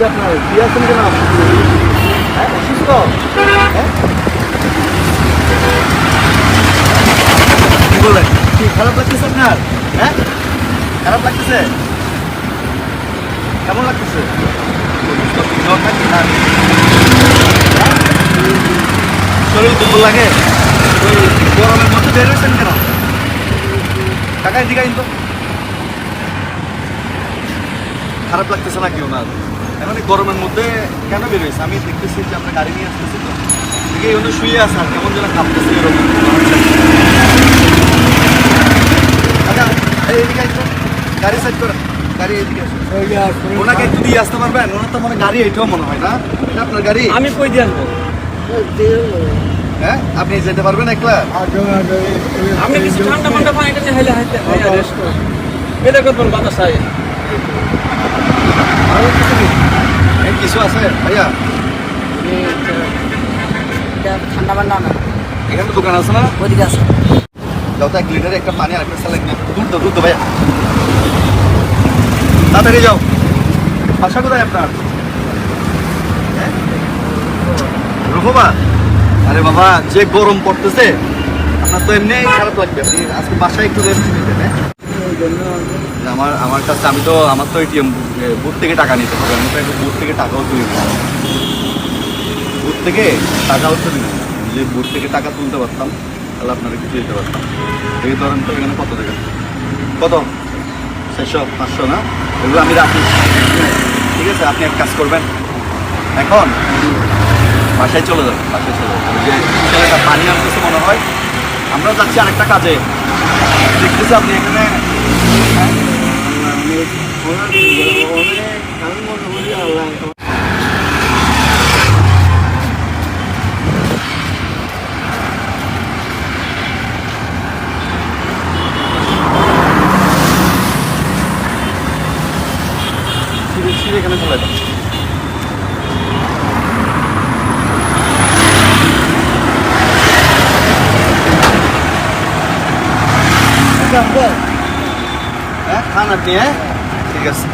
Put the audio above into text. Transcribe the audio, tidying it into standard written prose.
আপনার কি আছেন কেন? হ্যাঁ, অসুস্থ? হ্যাঁ? কি বলেন? কি খারাপ লাগতেছে আপনার? হ্যাঁ, খারাপ লাগতেছে? কেমন লাগতেছে? জ্বর নাকি? না। হ্যাঁ? শরীর দুর্বল লাগে? ওই গরমের মধ্যে বের হয়েছেন কেন? টাকায় দিকে কিন্তু খারাপ লাগতেছে নাকি ওনার? এখন এই গরমের মধ্যে কেন বের হয়েছে? আমি দেখতেছি যে আপনার গাড়ি নিয়ে আসতেছি তো দেখে এই শুয়ে আছে আর কেমন যেন কাঁপতেছে এরকম। আচ্ছা, এইদিকে একটু গাড়ি সাইড করে, গাড়ি এদিকে আসুন। ওনাকে একটু দিয়ে আসতে পারবেন? ওনার তো মনে গাড়ি এটাও মনে হয় না, এটা আপনার গাড়ি। আমি কই দিয়ে আনবো? হ্যাঁ, আপনি যেতে পারবেন একলা? আপনি কিছু ঠান্ডা ঠান্ডা পানি টানি হেলে হাইতে রেস্ট করুন। বেদে করবেন বাতাসায়। আরো কিছু কি? এই কিছু আছে ভাইয়া? ঠান্ডা পান্ডা না এখানে তো দোকান আছে না? ওদিকে আছে। যাও তো 1 লিটারে একটা পানি আর একটা স্যালাড নিয়ে দুধ তো ভাইয়া, তাড়াতাড়ি যাও। বাসা কোথায় আপনার? হ্যাঁ? রঘুবা? আরে বাবা, যে গরম পড়তেছে আপনার তো এমনি খারাপ লাগবে, আপনি আজকে বাসায় একটু রেস্ট নিতেন। হ্যাঁ, আমার কাছে আমার তো এটিএম বুথ থেকে টাকা নিতে হবে, আমি তো একটু বুথ থেকে টাকাও তুলি না। বুথ থেকে টাকাও তুলি না, যে বুথ থেকে টাকা তুলতে পারতাম তাহলে আপনারা কিছু দিতে পারতাম। এই ধরেন তো এখানে কত টাকা, কত 600 500 না, এগুলো আমি রাখি। ঠিক আছে, আপনি এক কাজ করবেন, এখন বাসায় চলে যাবেন। বাসায় চলে যাবেন, যে ছেলেটা পানি আনতেছে মনে হয়, আমরা যাচ্ছি আরেকটা কাজে। দেখতেছি আপনি এখানে এখানে চলে যান। হ্যাঁ, খান আপনি। হ্যাঁ, ঠিক আছে।